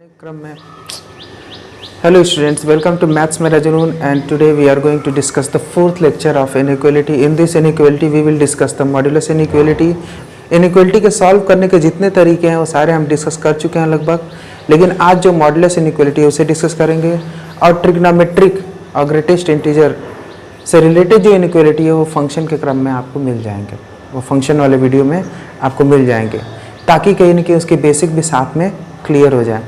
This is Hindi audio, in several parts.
क्रम में hello students, welcome to maths में रजनून and today we are going to discuss the fourth lecture of inequality. In this inequality we will discuss the modulus inequality. Inequality के सॉल्व करने के जितने तरीके हैं वो सारे हम डिस्कस कर चुके हैं लगभग, लेकिन आज जो मॉड्यूलस इनइक्वालिटी है उसे डिस्कस करेंगे. और ट्रिग्नोमेट्रिक और ग्रेटेस्ट इंटीजर से रिलेटेड जो इनइक्वालिटी है वो फंक्शन के क्रम में आपको मिल जाएंगे, वो फंक्शन वाले वीडियो में आपको मिल जाएंगे, ताकि कहीं न कहीं उसके बेसिक भी साथ में क्लियर हो जाए.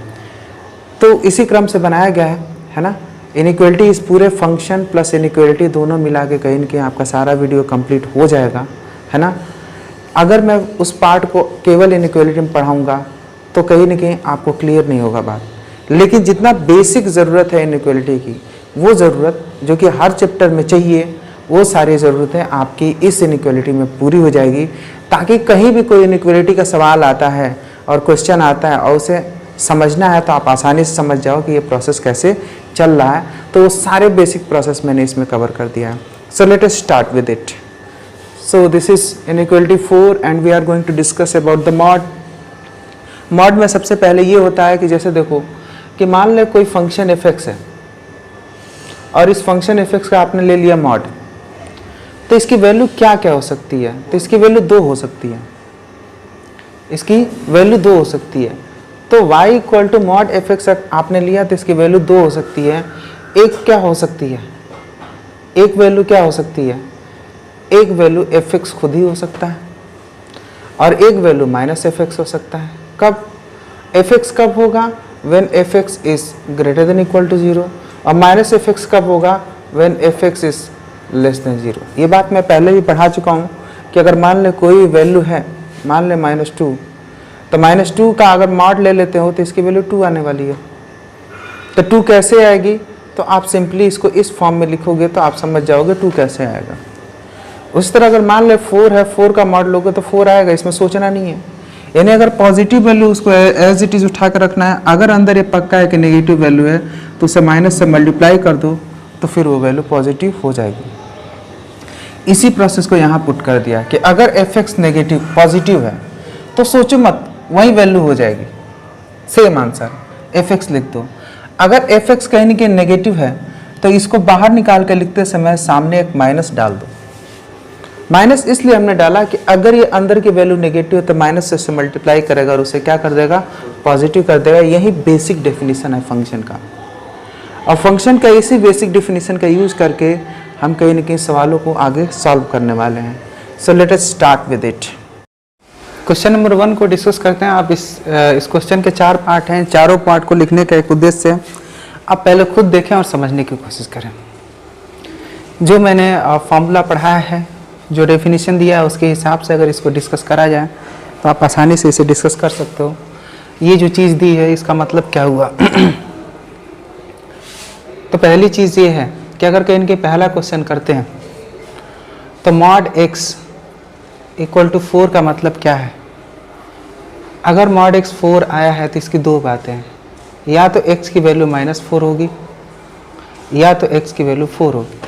तो इसी क्रम से बनाया गया है ना. इनइक्वालिटी इस पूरे फंक्शन प्लस इनइक्वालिटी दोनों मिला के कहीं न कहीं आपका सारा वीडियो कंप्लीट हो जाएगा, है ना. अगर मैं उस पार्ट को केवल इनइक्वालिटी में पढ़ाऊँगा तो कहीं न कहीं आपको क्लियर नहीं होगा बात. लेकिन जितना बेसिक ज़रूरत है इनइक्वालिटी की, वो ज़रूरत जो कि हर चैप्टर में चाहिए, वो सारी ज़रूरतें आपकी इस इनइक्वालिटी में पूरी हो जाएगी, ताकि कहीं भी कोई इनइक्वालिटी का सवाल आता है और क्वेश्चन आता है और उसे समझना है तो आप आसानी से समझ जाओ कि ये प्रोसेस कैसे चल रहा है. तो वो सारे बेसिक प्रोसेस मैंने इसमें कवर कर दिया है. So let us start with it. So this is inequality 4 and we are going to discuss about the mod. Mod में सबसे पहले ये होता है कि जैसे देखो कि मान ले कोई फंक्शन एफ एक्स है और इस फंक्शन एफ एक्स का आपने ले लिया मॉड, तो इसकी वैल्यू क्या क्या हो सकती है. तो इसकी वैल्यू 2 हो सकती है, इसकी वैल्यू 2 हो सकती है. तो y equal to mod F X आपने लिया तो इसकी वैल्यू 2 हो सकती है. एक क्या हो सकती है, एक वैल्यू क्या हो सकती है, एक वैल्यू एफ एक्स खुद ही हो सकता है और एक वैल्यू माइनस एफ एक्स हो सकता है. कब एफ एक्स कब होगा, when F X is greater than equal to 0, और माइनस एफ एक्स कब होगा, when F X is less than 0. ये बात मैं पहले भी पढ़ा चुका हूँ कि अगर मान ले कोई वैल्यू है, मान ले -2, तो -2 का अगर मॉड ले लेते हो तो इसकी वैल्यू 2 आने वाली है. तो 2 कैसे आएगी, तो आप सिंपली इसको इस फॉर्म में लिखोगे तो आप समझ जाओगे 2 कैसे आएगा. उस तरह अगर मान ले 4 है, 4 का मॉड लोगे तो 4 आएगा, इसमें सोचना नहीं है. यानी अगर पॉजिटिव वैल्यू उसको एज इट इज़ उठा कर रखना है. अगर अंदर ये पक्का है कि नेगेटिव वैल्यू है तो उसे माइनस से मल्टीप्लाई कर दो तो फिर वो वैल्यू पॉजिटिव हो जाएगी. इसी प्रोसेस को यहाँ पुट कर दिया कि अगर एफ एक्स नेगेटिव पॉजिटिव है तो सोचो मत, वही वैल्यू हो जाएगी, सेम आंसर एफ एक्स लिख दो. अगर एफ एक्स कहीं न कहीं नेगेटिव है तो इसको बाहर निकाल कर लिखते समय सामने एक माइनस डाल दो. माइनस इसलिए हमने डाला कि अगर ये अंदर की वैल्यू नेगेटिव है तो माइनस से मल्टीप्लाई करेगा और उसे क्या कर देगा, पॉजिटिव कर देगा. यही बेसिक डेफिनेशन है फंक्शन का. और फंक्शन का इसी बेसिक डेफिनेशन का यूज़ करके हम कहीं न कहीं सवालों को आगे सॉल्व करने वाले हैं. सो let us start with it. Question number 1 को डिस्कस करते हैं. आप इस क्वेश्चन के 4 पार्ट हैं. चारों पार्ट को लिखने का एक उद्देश्य है, आप पहले खुद देखें और समझने की कोशिश करें. जो मैंने फॉर्मूला पढ़ाया है, जो डेफिनेशन दिया है, उसके हिसाब से अगर इसको डिस्कस करा जाए तो आप आसानी से इसे डिस्कस कर सकते हो. ये जो चीज़ दी है इसका मतलब क्या हुआ. तो पहली चीज़ ये है कि अगर कहीं के पहला क्वेश्चन करते हैं तो मॉड एक्स इक्वल टू 4 का मतलब क्या है. अगर मॉड एक्स 4 आया है तो इसकी 2 बातें हैं, या तो x की वैल्यू -4 होगी या तो x की वैल्यू 4 होगी.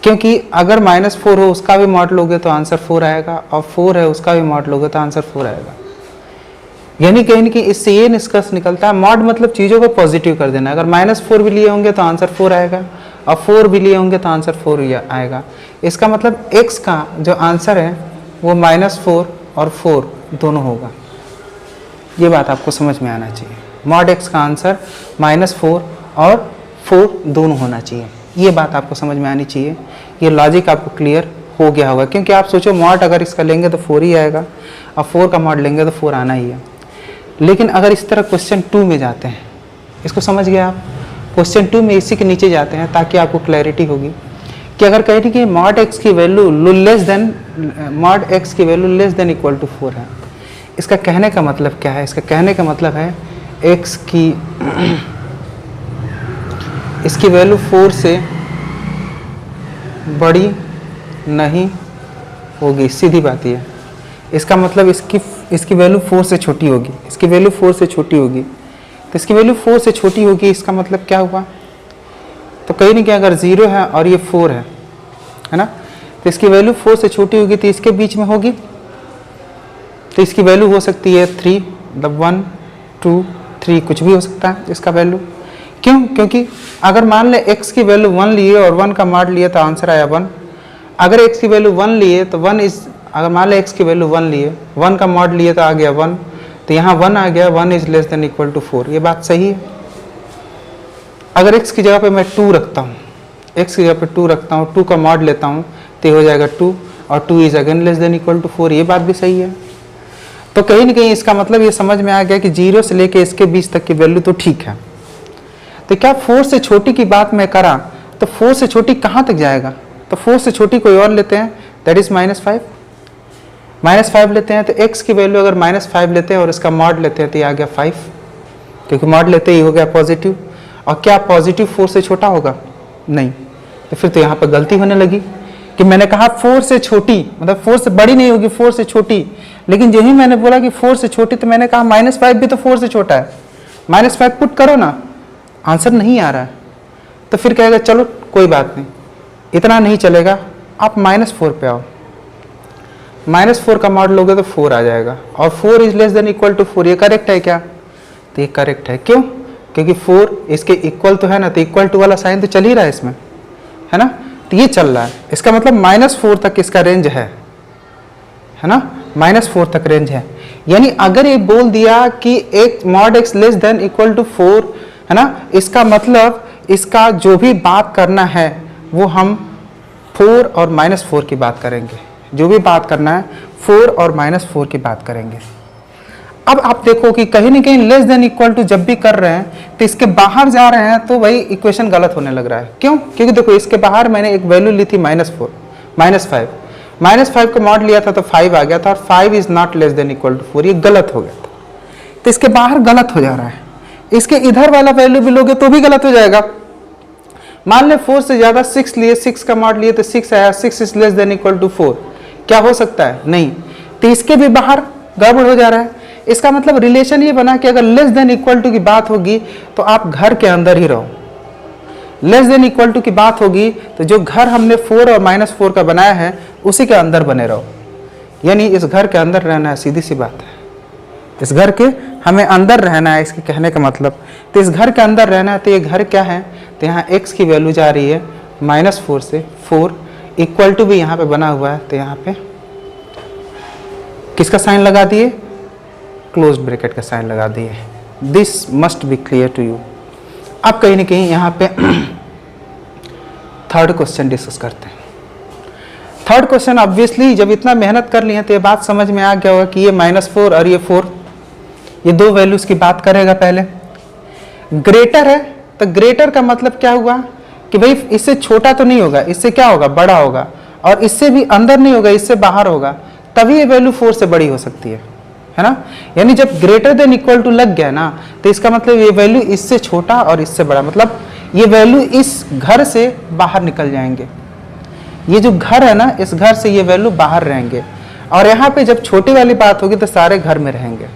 क्योंकि अगर -4 हो उसका भी मॉड लोगे तो आंसर 4 आएगा, और 4 है उसका भी मॉड लोगे तो आंसर 4 आएगा. यानी कहीं न कहीं इससे ये निष्कर्ष निकलता है, मॉड मतलब चीज़ों को पॉजिटिव कर देना. अगर -4 भी लिए होंगे तो आंसर 4 आएगा, और 4 भी लिए होंगे तो आंसर 4 आएगा. इसका मतलब x का जो आंसर है वो -4 और 4 दोनों होगा. ये बात आपको समझ में आना चाहिए. मॉड x का आंसर -4 और 4 दोनों होना चाहिए. ये बात आपको समझ में आनी चाहिए. ये लॉजिक आपको क्लियर हो गया होगा, क्योंकि आप सोचो मॉड अगर इसका लेंगे तो 4 ही आएगा, और 4 का मॉड लेंगे तो 4 आना ही है. लेकिन अगर इस तरह क्वेश्चन 2 में जाते हैं, इसको समझ गए आप, क्वेश्चन 2 में इसी के नीचे जाते हैं ताकि आपको क्लैरिटी होगी कि अगर कहें कि मॉड एक्स की value less than equal to 4 है, इसका कहने का मतलब क्या है. इसका कहने का मतलब है x की इसकी वैल्यू 4 से बड़ी नहीं होगी. सीधी बात है. इसका मतलब इसकी वैल्यू 4 से छोटी होगी. इसकी वैल्यू 4 से छोटी होगी, तो इसकी वैल्यू 4 से छोटी होगी. इसका मतलब क्या हुआ, तो कहीं नहीं कि अगर 0 है और ये 4 है ना, तो इसकी वैल्यू 4 से छोटी होगी तो इसके बीच में होगी. तो इसकी वैल्यू हो सकती है 3, मतलब 1, 2, 3 3 कुछ भी हो सकता है इसका वैल्यू। क्यों? क्योंकि अगर मान लें x की वैल्यू 1 लिए और 1 का मॉड लिए तो आंसर आया 1। अगर x की वैल्यू 1 लिए तो 1 इज, अगर मान लें x की वैल्यू 1 लिए, 1 का मॉड लिए तो आ गया 1, तो यहाँ 1 आ गया, 1 is less than equal to 4। ये बात सही है। अगर x की जगह पे मैं 2 रखता हूँ, x की जगह पे 2 रखता हूँ, 2 का मॉड लेता हूँ तो ये हो जाएगा 2 और 2 is again less than equal to 4। ये बात भी सही है। तो कहीं ना कहीं इसका मतलब ये समझ में आ गया कि 0 से लेके इसके बीच तक की वैल्यू तो ठीक है। तो क्या 4 से छोटी की बात मैं करा तो 4 से छोटी कहाँ तक जाएगा? तो 4 से छोटी कोई और लेते हैं, दैट इज -5। -5 लेते हैं तो x की वैल्यू अगर -5 लेते हैं और इसका मॉड लेते हैं तो ये आ गया 5, क्योंकि मॉड लेते ही हो गया पॉजिटिव। और क्या पॉजिटिव 4 से छोटा होगा? नहीं। तो फिर तो यहाँ पर गलती होने लगी कि मैंने कहा 4 से छोटी, मतलब 4 से बड़ी नहीं होगी, 4 से छोटी, लेकिन यही मैंने बोला कि 4 से छोटी, तो मैंने कहा -5 भी तो 4 से छोटा है, -5 पुट करो ना, आंसर नहीं आ रहा है। तो फिर कहेगा चलो कोई बात नहीं, इतना नहीं चलेगा, आप -4 पे आओ। -4 का मॉड लोगे तो 4 आ जाएगा और 4 is less than equal to 4। ये करेक्ट है क्या? तो ये करेक्ट है। क्यों? क्योंकि 4 इसके इक्वल तो है ना, तो इक्वल टू वाला साइन तो चल ही रहा है इसमें, है ना, तो ये चल रहा है। इसका मतलब -4 तक इसका रेंज है ना, -4 तक रेंज है। यानी अगर ये बोल दिया कि एक mod x less than equal to 4, है ना, इसका मतलब इसका जो भी बात करना है वो हम 4 और -4 की बात करेंगे। जो भी बात करना है 4 और -4 की बात करेंगे। अब आप देखो कि कहीं ना कहीं लेस देन इक्वल टू जब भी कर रहे हैं तो इसके बाहर जा रहे हैं तो वही इक्वेशन गलत होने लग रहा है। क्यों? क्योंकि देखो इसके बाहर मैंने एक वैल्यू ली थी -5 को मॉड लिया था तो 5 आ गया था और 5 is not less than equal to 4, ये गलत हो गया था। तो इसके बाहर गलत हो जा रहा है। इसके इधर वाला वैल्यू भी लोगे तो भी गलत हो जाएगा। मान ले 4 से ज्यादा 6 लिए, 6 का मॉड लिए तो 6 आया, 6 is less than equal to 4। क्या हो सकता है? नहीं। तो इसके भी बाहर गड़बड़ हो जा रहा है। इसका मतलब रिलेशन ये बना कि अगर लेस देन इक्वल टू की बात होगी तो आप घर के अंदर ही रहो। लेस देन इक्वल टू की बात होगी तो जो घर हमने 4 और -4 का बनाया है उसी के अंदर बने रहो। यानी इस घर के अंदर रहना है, सीधी सी बात है। इस घर के हमें अंदर रहना है, इसके कहने का मतलब। तो इस घर के अंदर रहना है तो ये घर क्या है? तो यहाँ x की वैल्यू जा रही है -4 से 4, इक्वल टू भी यहाँ पे बना हुआ है, तो यहाँ पे किसका साइन लगा दिए? क्लोज ब्रैकेट का साइन लगा दिए। This must be clear to you. अब कहीं ना कहीं यहाँ पे थर्ड क्वेश्चन डिस्कस करते हैं। थर्ड क्वेश्चन ऑब्वियसली जब इतना मेहनत कर लिए तो ये बात समझ में आ गया होगा कि ये -4 और ये 4, ये दो वैल्यूज की बात करेगा। पहले ग्रेटर है तो ग्रेटर का मतलब क्या हुआ कि भाई इससे छोटा तो नहीं होगा, इससे क्या होगा? बड़ा होगा, और इससे भी अंदर नहीं होगा, इससे बाहर होगा, तभी ये वैल्यू 4 से बड़ी हो सकती है ना। यानी जब ग्रेटर देन इक्वल टू लग गया ना तो इसका मतलब ये वैल्यू इससे छोटा और इससे बड़ा, मतलब ये वैल्यू इस घर से बाहर निकल जाएंगे। ये जो घर है ना, इस घर से ये वैल्यू बाहर रहेंगे। और यहाँ पे जब छोटी वाली बात होगी तो सारे घर में रहेंगे।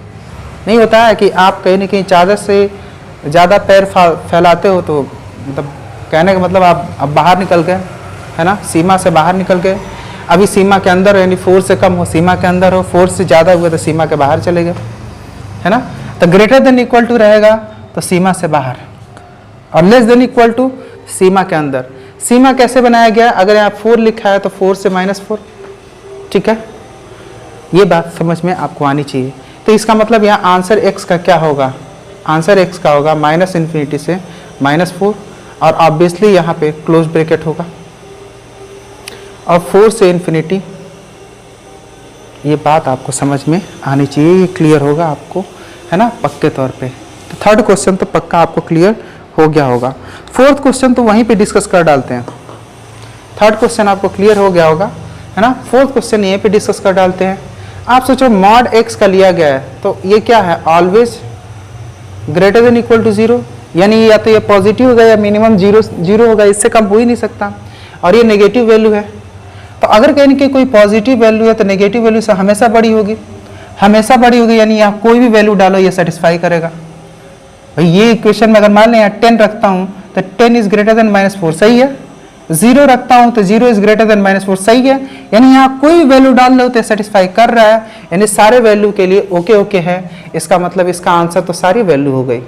नहीं होता है कि आप कहीं ना कहीं चादर से ज़्यादा पैर फैलाते हो तो मतलब कहने का मतलब आप अब बाहर निकल गए, है ना, सीमा से बाहर निकल गए। अभी सीमा के अंदर, यानी 4 से कम हो सीमा के अंदर हो, 4 से ज़्यादा हुए तो सीमा के बाहर चले गए, है ना। तो ग्रेटर देन इक्वल टू रहेगा तो सीमा से बाहर, और लेस देन इक्वल टू सीमा के अंदर। सीमा कैसे बनाया गया? अगर यहाँ 4 लिखा है तो 4 से -4, ठीक है। ये बात समझ में आपको आनी चाहिए। तो इसका मतलब यहाँ आंसर x का क्या होगा? आंसर x का होगा -∞ से -4, और ऑब्वियसली यहाँ पे क्लोज ब्रैकेट होगा, और 4 से ∞। ये बात आपको समझ में आनी चाहिए, ये क्लियर होगा आपको, है ना, पक्के तौर पे। तो थर्ड क्वेश्चन तो पक्का आपको क्लियर हो गया होगा। फोर्थ क्वेश्चन तो वहीं पे डिस्कस कर डालते हैं। थर्ड क्वेश्चन आपको क्लियर हो गया होगा, है ना। फोर्थ क्वेश्चन यहीं पे डिस्कस कर डालते हैं। आप सोचो मॉड x का लिया गया है तो ये क्या है? Always greater than equal to 0, यानी या तो ये पॉजिटिव होगा या मिनिमम 0 होगा, इससे कम हो ही नहीं सकता। और ये नेगेटिव वैल्यू है, तो अगर कहीं कि कोई पॉजिटिव वैल्यू है तो नेगेटिव वैल्यू से हमेशा बड़ी होगी, हमेशा बड़ी होगी, यानी यहाँ कोई भी वैल्यू डालो ये सेटिस्फाई करेगा। भाई ये इक्वेशन में अगर मान लें यहाँ 10 रखता हूँ तो 10 इज ग्रेटर देन -4, सही है। जीरो रखता हूं तो जीरो इज ग्रेटर देन -4, सही है। यानी यहाँ कोई वैल्यू डाल लो तो सेटिस्फाई कर रहा है, यानी सारे वैल्यू के लिए ओके ओके है। इसका मतलब इसका आंसर तो सारी वैल्यू हो गई,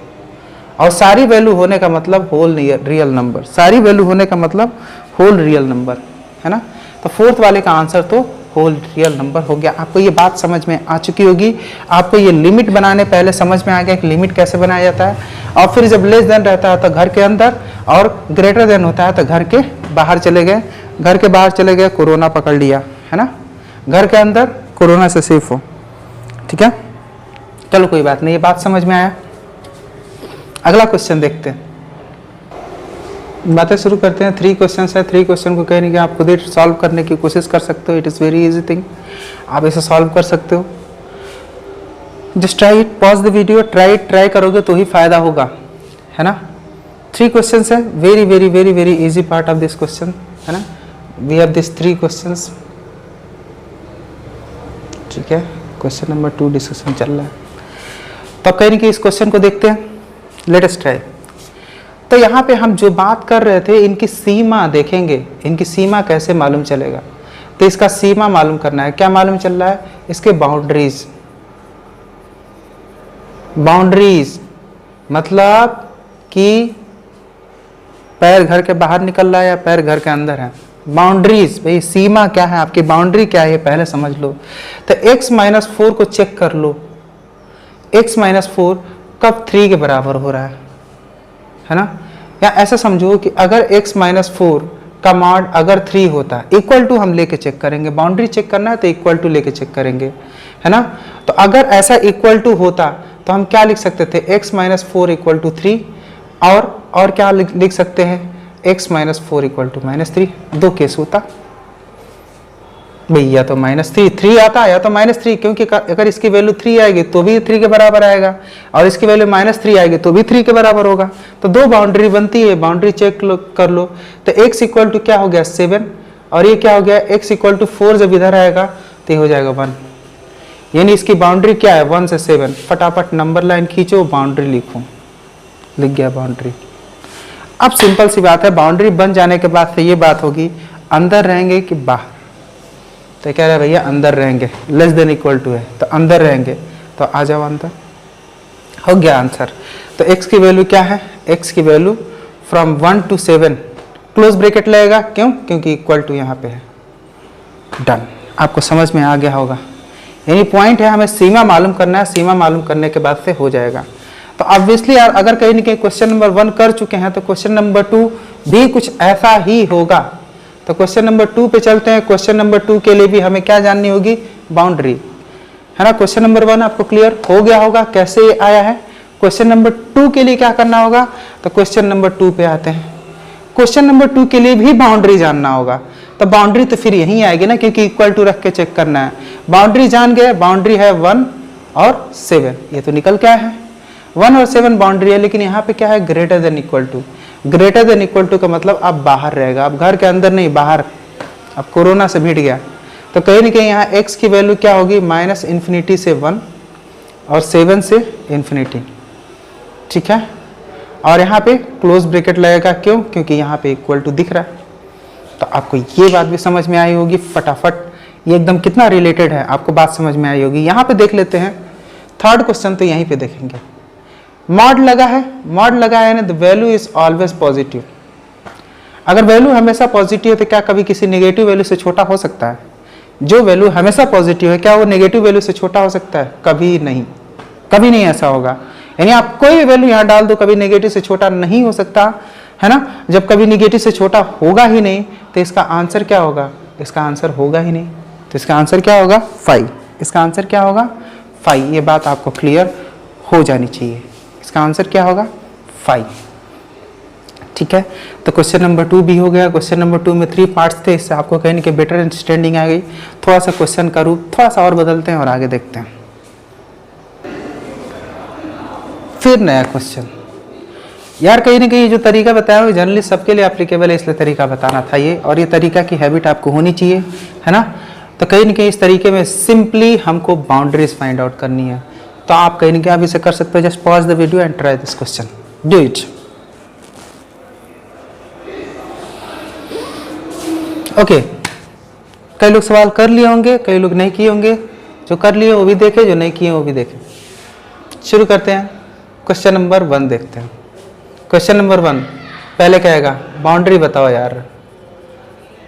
और सारी वैल्यू होने का मतलब होल रियल नंबर, सारी वैल्यू होने का मतलब होल रियल नंबर, है ना। तो फोर्थ वाले का आंसर तो होल रियल नंबर हो गया। आपको ये बात समझ में आ चुकी होगी। आपको ये लिमिट बनाने पहले समझ में आ गया कि लिमिट कैसे बनाया जाता है, और फिर जब लेस देन रहता है तो घर के अंदर, और ग्रेटर देन होता है तो घर के बाहर चले गए। घर के बाहर चले गए, कोरोना पकड़ लिया, है ना। घर के अंदर कोरोना से सेफ हो, ठीक है। चलो कोई बात नहीं, ये बात समझ में आया। अगला क्वेश्चन देखते हैं, बातें शुरू करते हैं। 3 क्वेश्चन है, 3 क्वेश्चन को कहने के आप खुद ही सॉल्व करने की कोशिश कर सकते हो। It is very easy thing, आप इसे सॉल्व कर सकते हो। Just try it, pause the video, try करोगे तो ही फायदा होगा, है ना। 3 क्वेश्चन है, very very very very easy part of this question, है ना। वी हैव दिस 3 क्वेश्चंस, ठीक है। क्वेश्चन नंबर 2 डिस्कशन चल रहा है, तो कहने की इस क्वेश्चन को देखते हैं। Let us try. तो यहाँ पे हम जो बात कर रहे थे, इनकी सीमा देखेंगे, इनकी सीमा कैसे मालूम चलेगा। तो इसका सीमा मालूम करना है। क्या मालूम चल रहा है? इसके बाउंड्रीज। बाउंड्रीज मतलब कि पैर घर के बाहर निकल रहा है या पैर घर के अंदर है। बाउंड्रीज, भाई सीमा क्या है आपकी, बाउंड्री क्या है पहले समझ लो। तो x-4 को चेक कर लो। x-4 कब 3 के बराबर हो रहा है ना। या ऐसा समझो कि अगर x-4 का मॉड अगर 3 होता, इक्वल टू हम लेके चेक करेंगे। बाउंड्री चेक करना है तो इक्वल टू लेके चेक करेंगे, है ना। तो अगर ऐसा इक्वल टू होता तो हम क्या लिख सकते थे, x-4 इक्वल टू 3, और क्या लिख सकते हैं, x-4 इक्वल टू -3। 2 केस होता भैया, तो -3 आता या तो -3, क्योंकि अगर इसकी वैल्यू 3 आएगी तो भी 3 के बराबर आएगा, और इसकी वैल्यू -3 आएगी तो भी 3 के बराबर होगा। तो 2 बाउंड्री बनती है, बाउंड्री चेक कर लो। तो x इक्वल टू क्या हो गया 7, और ये क्या हो गया x इक्वल टू 4, जब इधर आएगा तो ये हो जाएगा 1। यानी इसकी बाउंड्री क्या है 1 से 7। फटाफट नंबर लाइन खींचो, बाउंड्री लिखो, लिख गया बाउंड्री। अब सिंपल सी बात है, बाउंड्री बन जाने के बाद से ये बात होगी अंदर रहेंगे कि बाहर। तो कह रहा है भैया अंदर रहेंगे, लेस देन इक्वल टू है तो अंदर रहेंगे, तो आ जाओ अंदर, हो गया आंसर। तो x की वैल्यू क्या है, x की value from 1 to 7 close bracket लगेगा, क्यों, क्योंकि इक्वल टू यहाँ पे है। डन, आपको समझ में आ गया होगा। यानी पॉइंट है, हमें सीमा मालूम करना है, सीमा मालूम करने के बाद से हो जाएगा। तो ऑब्वियसली यार, अगर कहीं ना कहीं क्वेश्चन नंबर 1 कर चुके हैं तो क्वेश्चन नंबर 2 भी कुछ ऐसा ही होगा। तो क्वेश्चन नंबर 2 पे चलते हैं। क्वेश्चन नंबर 2 के लिए भी हमें क्या जाननी होगी, बाउंड्री, है ना। क्वेश्चन नंबर 1 आपको क्लियर हो गया होगा कैसे आया है। क्वेश्चन नंबर 2 के लिए क्या करना होगा, तो क्वेश्चन नंबर 2 पे आते हैं। क्वेश्चन नंबर 2 के लिए भी बाउंड्री जानना होगा। तो बाउंड्री तो फिर यहीं आएगी ना, क्योंकि इक्वल टू रख के चेक करना है। बाउंड्री जान गए, बाउंड्री है 1 और 7, ये तो निकल क्या है 1 और 7 बाउंड्री है। लेकिन यहाँ पे क्या है, greater than equal to. Greater than equal to का मतलब अब बाहर रहेगा, अब घर के अंदर नहीं, बाहर। अब कोरोना से भिड़ गया, तो कहीं ना कहीं यहाँ x की वैल्यू क्या होगी, -∞ से 1 और 7 से ∞, ठीक है। और यहाँ पे क्लोज ब्रैकेट लगेगा, क्यों, क्योंकि यहाँ पे इक्वल टू दिख रहा है। तो आपको ये बात भी समझ में आई होगी फटाफट, ये एकदम कितना रिलेटेड है आपको बात समझ में आई होगी। यहाँ पे देख लेते हैं थर्ड क्वेश्चन, तो यहीं पे देखेंगे। मॉड लगा है, मॉड लगा है ना, the value is always positive. अगर वैल्यू हमेशा पॉजिटिव है तो क्या कभी किसी नेगेटिव वैल्यू से छोटा हो सकता है? जो वैल्यू हमेशा पॉजिटिव है क्या वो नेगेटिव वैल्यू से छोटा हो सकता है? कभी नहीं, कभी नहीं ऐसा होगा। यानी आप कोई भी वैल्यू यहाँ डाल दो, कभी नेगेटिव से छोटा नहीं हो सकता, है ना। जब कभी नेगेटिव से छोटा होगा ही नहीं तो इसका आंसर क्या होगा, इसका आंसर होगा ही नहीं। तो इसका आंसर क्या होगा 5, इसका आंसर क्या होगा 5। ये बात आपको क्लियर हो जानी चाहिए, इसका आंसर क्या होगा 5, ठीक है। तो क्वेश्चन नंबर 2 भी हो गया। क्वेश्चन नंबर 2 में 3 पार्ट्स थे, इससे आपको कहीं कि बेटर अंडरस्टैंडिंग आ गई। थोड़ा सा क्वेश्चन का रूप थोड़ा सा और बदलते हैं और आगे देखते हैं। फिर नया क्वेश्चन। यार कहीं ना कहीं जो तरीका बताया हुआ जनरली सबके लिए एप्लीकेबल है, इसलिए तरीका बताना था ये, और ये तरीका की हैबिट आपको होनी चाहिए, है ना। तो कहीं ना कहीं इस तरीके में सिंपली हमको बाउंड्रीज फाइंड आउट करनी है। तो आप कहीं ना कहीं आप इसे कर सकते हो। Just pause the video and try this question, do it. Okay, कई लोग सवाल कर लिए होंगे, कई लोग नहीं किए होंगे। जो कर लिए वो भी देखे, जो नहीं किए वो भी देखे। शुरू करते हैं। क्वेश्चन नंबर 1 देखते हैं। क्वेश्चन नंबर 1 पहले कहेगा बाउंड्री बताओ यार,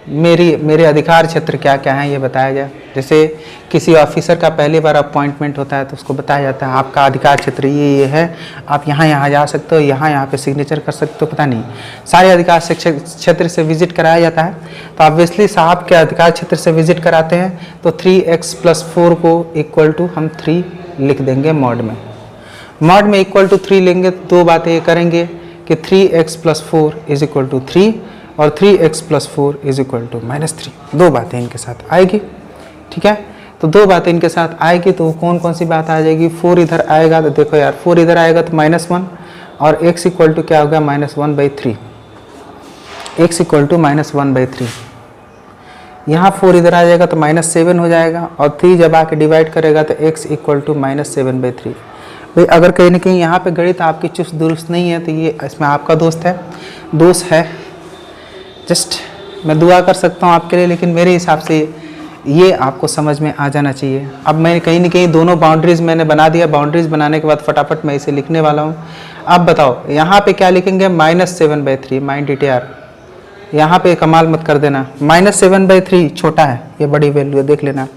मेरे अधिकार क्षेत्र क्या क्या है ये बताया जाए। जैसे किसी ऑफिसर का पहली बार अपॉइंटमेंट होता है तो उसको बताया जाता है आपका अधिकार क्षेत्र ये है, आप यहाँ जा सकते हो, यहाँ पे सिग्नेचर कर सकते हो, पता नहीं सारे अधिकार क्षेत्र से विजिट कराया जाता है। तो ऑब्वियसली साहब के अधिकार क्षेत्र से विजिट कराते हैं तो 3x+4 को इक्वल टू हम 3 लिख देंगे मॉड में। मॉड में इक्वल टू 3 लेंगे तो दो बातें ये करेंगे कि 3x+4 इज इक्वल टू 3 और 3x+4 इज इक्वल टू -3। दो बातें इनके साथ आएगी, ठीक है। तो दो बातें इनके साथ आएगी तो कौन कौन सी बात आ जाएगी। 4 इधर आएगा तो देखो यार 4 इधर आएगा तो -1 और x इक्वल टू क्या होगा -1/3। x equal to -1/3। यहाँ 4 इधर आ जाएगा तो -7 हो जाएगा और 3 जब आके डिवाइड करेगा तो x इक्वल टू -7/3। भाई अगर कहीं ना कहीं यहाँ पे गणित आपकी चुस्त दुरुस्त नहीं है तो ये इसमें आपका दोष है। जस्ट मैं दुआ कर सकता हूँ आपके लिए, लेकिन मेरे हिसाब से ये आपको समझ में आ जाना चाहिए। अब मैं कहीं ना कहीं दोनों बाउंड्रीज मैंने बना दिया। बाउंड्रीज बनाने के बाद फटाफट मैं इसे लिखने वाला हूँ। अब बताओ यहाँ पे क्या लिखेंगे -7/3 -DTR। यहाँ पे कमाल मत कर देना, -7/3 छोटा है, ये बड़ी वैल्यू है, देख लेना।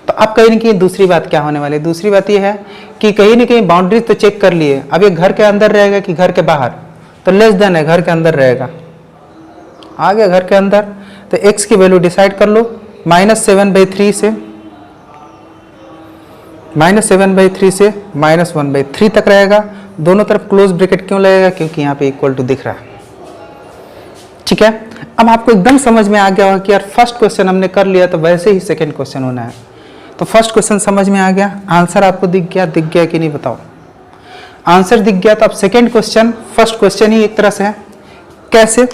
तो अब कहीं ना कहीं दूसरी बात क्या होने वाली है। दूसरी बात ये है कि कहीं ना कहीं बाउंड्रीज तो चेक कर लिए, अब ये घर के अंदर रहेगा कि घर के बाहर, तो लेस देन है, घर के अंदर रहेगा। आ गया घर के अंदर तो x की वैल्यू डिसाइड कर लो। -7/3 से -1/3 तक रहेगा। दोनों तरफ क्लोज ब्रैकेट क्यों लगेगा, क्योंकि यहाँ पे इक्वल टू दिख रहा है, ठीक है। अब आपको एकदम समझ में आ गया होगा कि यार फर्स्ट क्वेश्चन हमने कर लिया तो वैसे ही सेकंड क्वेश्चन होना है। तो फर्स्ट क्वेश्चन समझ में आ गया, आंसर आपको दिख गया कि नहीं बताओ। आंसर दिख गया तो अब सेकंड क्वेश्चन फर्स्ट क्वेश्चन ही एक तरह से है। कैसे?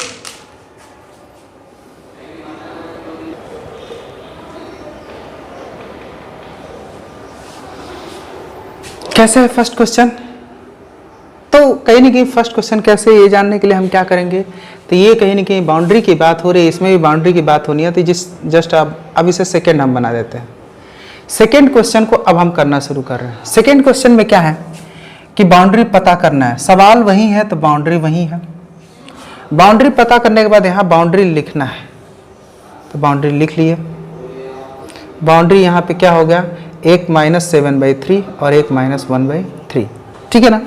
कैसे है फर्स्ट क्वेश्चन। तो कहीं ना कहीं फर्स्ट क्वेश्चन कैसे, ये जानने के लिए हम क्या करेंगे, तो ये कहीं ना कहीं बाउंड्री की बात हो रही है, इसमें भी बाउंड्री की बात होनी है। तो जस्ट अब इसे सेकंड हम बना देते हैं। सेकंड क्वेश्चन को अब हम करना शुरू कर रहे हैं। सेकंड क्वेश्चन में क्या है कि बाउंड्री पता करना है। सवाल वही है तो बाउंड्री वही है। बाउंड्री पता करने के बाद यहाँ बाउंड्री लिखना है, तो बाउंड्री लिख लिए। बाउंड्री यहाँ पे क्या हो गया, एक -7/3 और एक -1/3, ठीक है ना।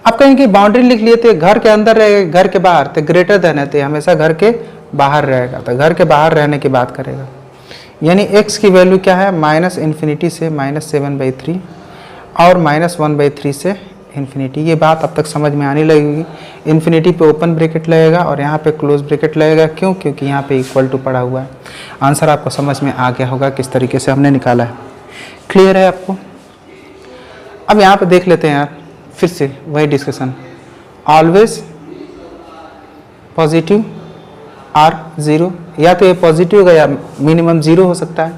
अब कहीं की बाउंड्री लिख लिए थे, घर के अंदर रहेगा घर के बाहर, तो ग्रेटर देन है तो हमेशा घर के बाहर रहेगा, तो घर के बाहर रहने की बात करेगा। यानी x की वैल्यू क्या है, -∞ से -7/3 और -1/3 से इन्फिनिटी। ये बात अब तक समझ में आने लगेगी। इन्फिनिटी पे ओपन ब्रैकेट लगेगा और यहाँ पे क्लोज ब्रैकेट लगेगा। क्यों? क्योंकि यहाँ पे इक्वल टू पड़ा हुआ है। आंसर आपको समझ में आ गया होगा किस तरीके से हमने निकाला है। क्लियर है आपको? अब यहाँ पे देख लेते हैं यार, फिर से वही डिस्कशन। ऑलवेज पॉजिटिव आर 0, या तो ये पॉजिटिव होगा या मिनिमम 0 हो सकता है।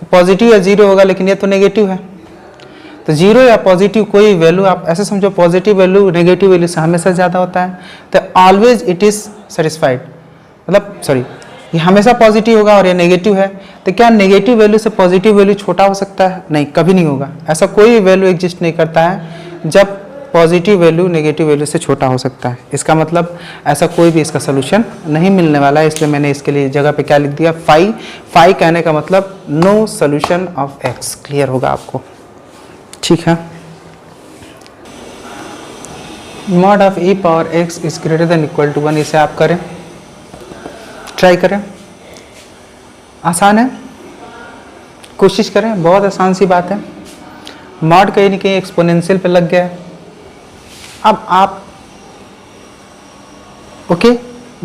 तो पॉजिटिव या 0 होगा, लेकिन ये तो नेगेटिव है। तो 0 या पॉजिटिव कोई वैल्यू आप ऐसे समझो, पॉजिटिव वैल्यू नेगेटिव वैल्यू से हमेशा ज़्यादा होता है। तो ऑलवेज इट इज़ सेटिस्फाइड, मतलब सॉरी, ये हमेशा पॉजिटिव होगा और ये नेगेटिव है। तो क्या नेगेटिव वैल्यू से पॉजिटिव वैल्यू छोटा हो सकता है? नहीं, कभी नहीं होगा। ऐसा कोई वैल्यू एग्जिस्ट नहीं करता है जब पॉजिटिव वैल्यू नेगेटिव वैल्यू से छोटा हो सकता है। इसका मतलब ऐसा कोई भी इसका सोल्यूशन नहीं मिलने वाला है। इसलिए मैंने इसके लिए जगह पे क्या लिख दिया, फाई कहने का मतलब no solution of X. Clear होगा आपको, ठीक है। Mod of e power x is greater than equal to 1, इसे आप करें, ट्राई करें। आसान है, कोशिश करें, बहुत आसान सी बात है। मॉड कहीं ना कहीं एक्सपोनेंशियल पे लग गया है। अब आप ओके,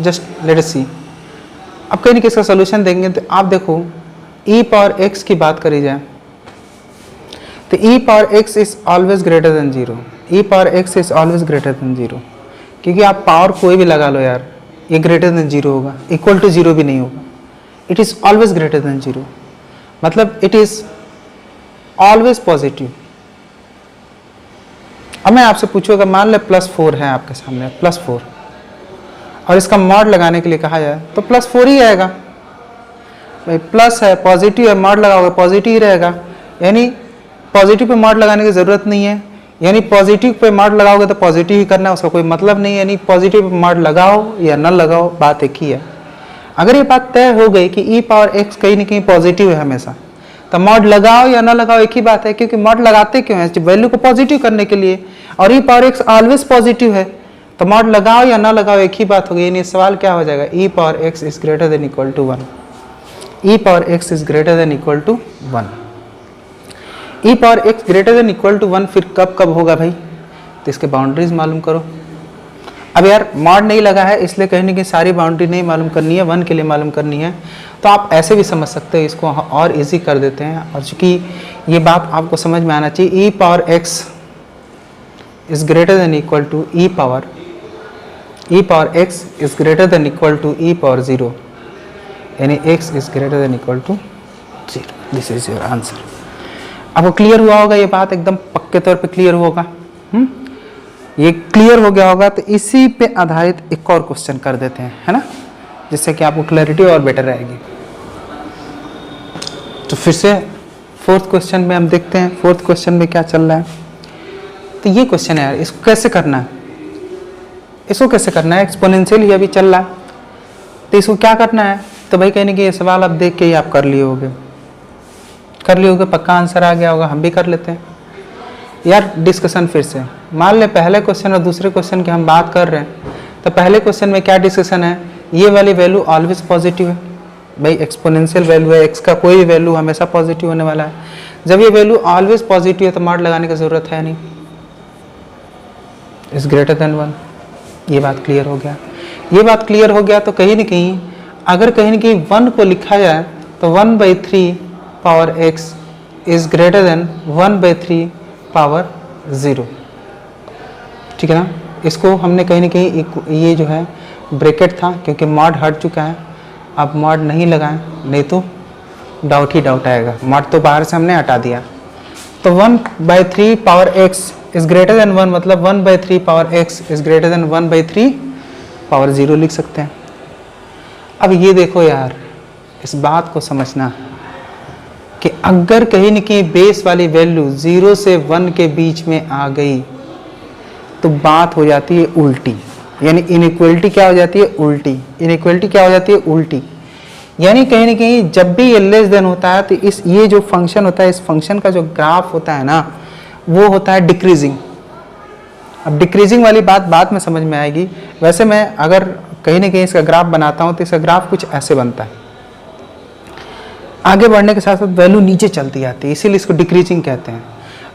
जस्ट लेट अस सी। अब कहीं ना कहीं इसका सोल्यूशन देंगे तो आप देखो, e पावर x की बात करी जाए तो e power x is always greater then 0। e power x is always greater then 0, क्योंकि आप पावर कोई भी लगा लो यार, ये ग्रेटर देन 0 होगा, इक्वल टू 0 भी नहीं होगा। It is always greater then 0, मतलब इट इज ऑलवेज पॉजिटिव। अब मैं आपसे पूछूंगा, मान ले +4 है आपके सामने, +4, और इसका मॉड लगाने के लिए कहा जाए तो +4 ही आएगा। भाई प्लस है, पॉजिटिव है, मॉड लगाओगे पॉजिटिव ही रहेगा, यानी पॉजिटिव पे मॉड लगाने की ज़रूरत नहीं है, यानी पॉजिटिव पे मॉड लगाओगे तो पॉजिटिव ही करना है, उसका कोई मतलब नहीं है, यानी पॉजिटिव पे मॉड लगाओ या न लगाओ बात एक ही है। अगर ये बात तय हो गई कि ई पावर एक्स कहीं ना कहीं पॉजिटिव है हमेशा, तो मॉड लगाओ या ना लगाओ एक ही बात है, क्योंकि मॉड लगाते क्यों हैं, वैल्यू को पॉजिटिव करने के लिए, और ई पावर एक्स ऑलवेज पॉजिटिव है, तो मॉड लगाओ या ना लगाओ एक ही बात होगी। यानी सवाल क्या हो जाएगा, e power x is greater than equal to 1, e power x is greater than equal to 1। E power x greater than equal to 1 फिर कब कब होगा भाई, तो इसके बाउंड्रीज मालूम करो। अब यार मॉड नहीं लगा है इसलिए कहीं ना कहीं सारी बाउंड्री नहीं मालूम करनी है, 1 के लिए मालूम करनी है, तो आप ऐसे भी समझ सकते हो, इसको और इजी कर देते हैं। और चूंकि ये बात आपको समझ में आना चाहिए, e power x is greater than equal to e power x is greater than equal to e power 0, यानी x is greater than equal to 0। This is your answer. आपको क्लियर हुआ होगा, ये बात एकदम पक्के तौर पे क्लियर होगा। ये क्लियर हो गया होगा, तो इसी पे आधारित एक और क्वेश्चन कर देते हैं, है ना, जिससे कि आपको क्लैरिटी और बेटर रहेगी। तो फिर से फोर्थ क्वेश्चन में हम देखते हैं, फोर्थ क्वेश्चन में क्या चल रहा है। तो ये क्वेश्चन है यार, इसको कैसे करना है, इसको कैसे करना है, एक्सपोनेंशियल ही अभी चल रहा है, तो इसको क्या करना है, तो भाई कहने कि ये सवाल आप देख के ही आप कर लिए होगे, पक्का आंसर आ गया होगा, हम भी कर लेते हैं यार। डिस्कशन फिर से मान ले, पहले क्वेश्चन और दूसरे क्वेश्चन की हम बात कर रहे हैं, तो पहले क्वेश्चन में क्या डिस्कशन है, ये वाली वैल्यू ऑलवेज पॉजिटिव है, भाई एक्सपोनेंशियल वैल्यू है, एक्स का कोई भी वैल्यू हमेशा पॉजिटिव होने वाला है। जब ये वैल्यू ऑलवेज पॉजिटिव है तो मॉड लगाने की जरूरत है नहीं, इज ग्रेटर देन 1। ये बात क्लियर हो गया, ये बात क्लियर हो गया। तो कहीं ना कहीं अगर कहीं ना कहीं 1 को लिखा जाए तो 1/3 power x is greater then 1/3 power 0, ठीक है ना। इसको हमने कहीं ना कहीं ये जो है ब्रैकेट था, क्योंकि मॉड हट चुका है, अब मॉड नहीं लगाएं, नहीं तो डाउट ही डाउट आएगा, मॉड तो बाहर से हमने हटा दिया। तो 1/3 power x is greater then 1, मतलब 1/3 power x is greater then 1/3 power 0 लिख सकते हैं। अब ये देखो यार, इस बात को समझना कि अगर कहीं न कहीं बेस वाली वैल्यू 0 से 1 के बीच में आ गई तो बात हो जाती है उल्टी, यानी इनइक्वलिटी क्या हो जाती है, उल्टी। इनइक्वलिटी क्या हो जाती है, उल्टी। यानी कहीं ना कहीं जब भी ये लेस देन होता है तो ये जो फंक्शन होता है, इस फंक्शन का जो ग्राफ होता है ना, वो होता है डिक्रीजिंग। अब डिक्रीजिंग वाली बात बाद में समझ में आएगी। वैसे मैं अगर कहीं ना कहीं इसका ग्राफ बनाता हूँ तो इसका ग्राफ कुछ ऐसे बनता है, आगे बढ़ने के साथ साथ वैल्यू नीचे चलती जाती है, इसीलिए इसको डिक्रीजिंग कहते हैं।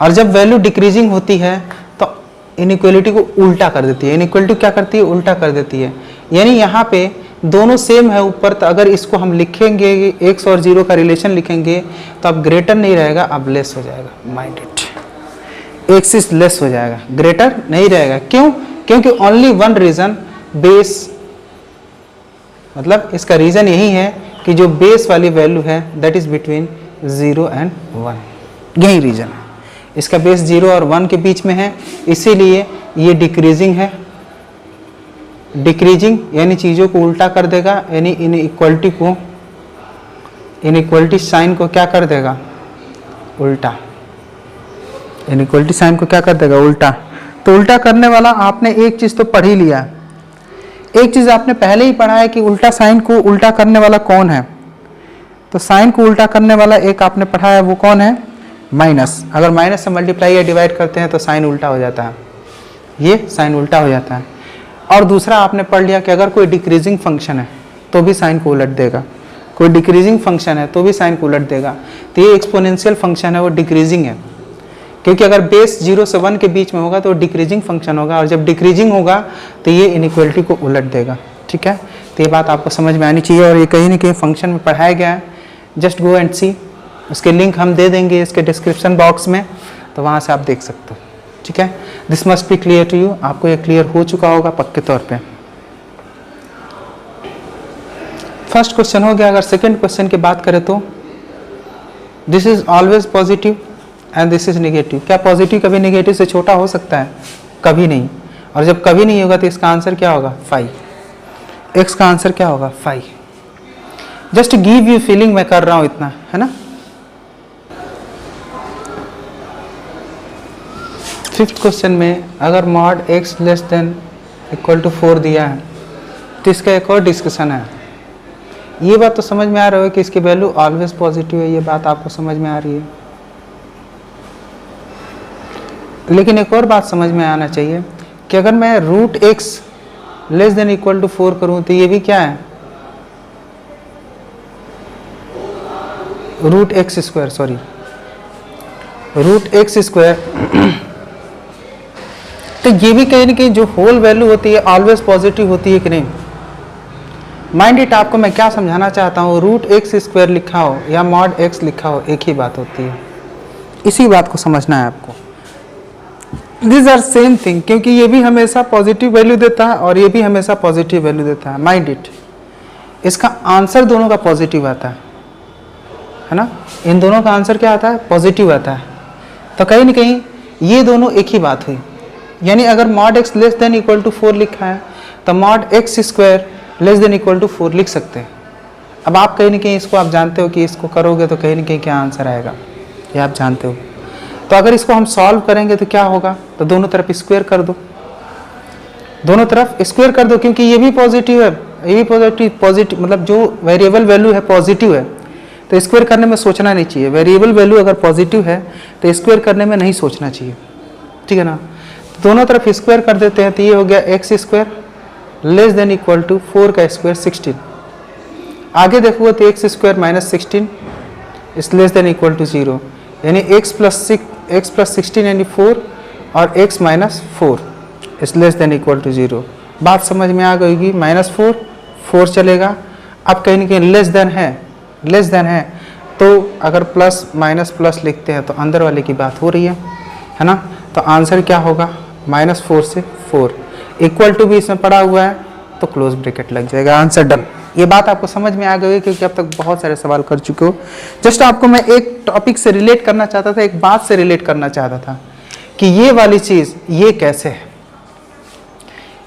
और जब वैल्यू डिक्रीजिंग होती है तो इनइक्वलिटी को उल्टा कर देती है। इनइक्वलिटी क्या करती है, उल्टा कर देती है। यानी यहाँ पे दोनों सेम है ऊपर, तो अगर इसको हम लिखेंगे एक्स और 0 का रिलेशन लिखेंगे तो अब ग्रेटर नहीं रहेगा, अब लेस हो जाएगा। Mind it, x is less हो जाएगा, ग्रेटर नहीं रहेगा। क्यों? क्योंकि ओनली वन रीजन, बेस, मतलब इसका रीजन यही है कि जो बेस वाली वैल्यू है दैट इज बिटवीन 0 एंड 1, यही रीजन है। इसका बेस 0 और 1 के बीच में है, इसीलिए ये डिक्रीजिंग है। डिक्रीजिंग यानी चीज़ों को उल्टा कर देगा, यानी इनइक्वलिटी को, इनइक्वलिटी साइन को क्या कर देगा, उल्टा। इनइक्वलिटी साइन को क्या कर देगा, उल्टा। तो उल्टा करने वाला आपने एक चीज़ तो पढ़ ही लिया, एक चीज़ आपने पहले ही पढ़ा है कि उल्टा साइन को उल्टा करने वाला कौन है। तो साइन को उल्टा करने वाला एक आपने पढ़ा है, वो कौन है, माइनस। अगर माइनस से मल्टीप्लाई या डिवाइड करते हैं तो साइन उल्टा हो जाता है, ये साइन उल्टा हो जाता है। और दूसरा आपने पढ़ लिया कि अगर कोई डिक्रीजिंग फंक्शन है तो भी साइन को उलट देगा, कोई डिक्रीजिंग फंक्शन है तो भी साइन को उलट देगा। तो ये एक्सपोनेंशियल फंक्शन है, वो डिक्रीजिंग है, क्योंकि अगर बेस 0 से 1 के बीच में होगा तो डिक्रीजिंग फंक्शन होगा, और जब डिक्रीजिंग होगा तो ये इनइक्वलिटी को उलट देगा। ठीक है, तो ये बात आपको समझ में आनी चाहिए, और ये कहीं ना कहीं फंक्शन में पढ़ाया गया है। जस्ट गो एंड सी, उसके लिंक हम दे देंगे इसके डिस्क्रिप्शन बॉक्स में, तो वहाँ से आप देख सकते हो। ठीक है, this must be clear to you, आपको ये क्लियर हो चुका होगा पक्के तौर पे। फर्स्ट क्वेश्चन हो गया। अगर सेकंड क्वेश्चन की बात करें तो this is always positive and this is negative. क्या पॉजिटिव कभी नेगेटिव से छोटा हो सकता है? कभी नहीं। और जब कभी नहीं होगा तो इसका आंसर क्या होगा, 5। एक्स का आंसर क्या होगा, 5। जस्ट गिव यू फीलिंग मैं कर रहा हूं इतना, है ना। फिफ्थ क्वेश्चन में अगर mod x less than equal to 4 दिया है तो इसका एक और डिस्कशन है। ये बात तो समझ में आ रहा है कि इसकी वैल्यू ऑलवेज पॉजिटिव है, ये बात आपको समझ में आ रही है। लेकिन एक और बात समझ में आना चाहिए कि अगर मैं root X less than equal to 4 करूं तो ये भी क्या है, root X square, sorry root X square. तो ये भी कहीं ना कहीं जो होल वैल्यू होती है ऑलवेज पॉजिटिव होती है कि नहीं। माइंड इट, आपको मैं क्या समझाना चाहता हूँ, रूट एक्स स्क्वायर लिखा हो या मॉड एक्स लिखा हो एक ही बात होती है, इसी बात को समझना है आपको। दिस आर सेम थिंग, क्योंकि ये भी हमेशा पॉजिटिव वैल्यू देता है और ये भी हमेशा पॉजिटिव वैल्यू देता है। माइंड इट, इसका आंसर दोनों का पॉजिटिव आता है ना, इन दोनों का आंसर क्या आता है, पॉजिटिव आता है। तो कहीं ना कहीं ये दोनों एक ही बात हुई, यानी अगर mod X less than equal to 4 लिखा है तो mod X square less than equal to 4 लिख सकते हैं। अब आप कहीं ना कहीं इसको आप जानते हो कि इसको करोगे तो कहीं ना कहीं क्या आंसर आएगा, ये आप जानते हो। तो अगर इसको हम सॉल्व करेंगे तो क्या होगा, तो दोनों तरफ स्क्वायर कर दो, दोनों तरफ स्क्वायर कर दो, क्योंकि ये भी पॉजिटिव है, ये भी पॉजिटिव मतलब जो वेरिएबल वैल्यू है पॉजिटिव है, तो स्क्वायर करने में सोचना नहीं चाहिए। वेरिएबल वैल्यू अगर पॉजिटिव है तो स्क्वायर करने में नहीं सोचना चाहिए, ठीक है ना। तो दोनों तरफ स्क्वायर कर देते हैं, तो ये हो गया X square less than equal to 4 का स्क्वायर 16। आगे देखोगे तो X square minus 16 is less than equal to 0, यानी एक्स प्लस 16 यानी 4 और X minus 4 is less than equal to 0। बात समझ में आ गई होगी, -4 चलेगा। अब कहीं ना कहीं लेस देन है तो अगर प्लस माइनस प्लस लिखते हैं तो अंदर वाले की बात हो रही है ना। तो आंसर क्या होगा, -4 से 4, इक्वल टू भी इसमें पड़ा हुआ है तो क्लोज ब्रैकेट लग जाएगा, आंसर डन। ये बात आपको समझ में आ गई क्योंकि अब तक बहुत सारे सवाल कर चुके हो। जस्ट आपको मैं एक टॉपिक से रिलेट करना चाहता था, एक बात से रिलेट करना चाहता था कि ये वाली चीज़ ये कैसे है,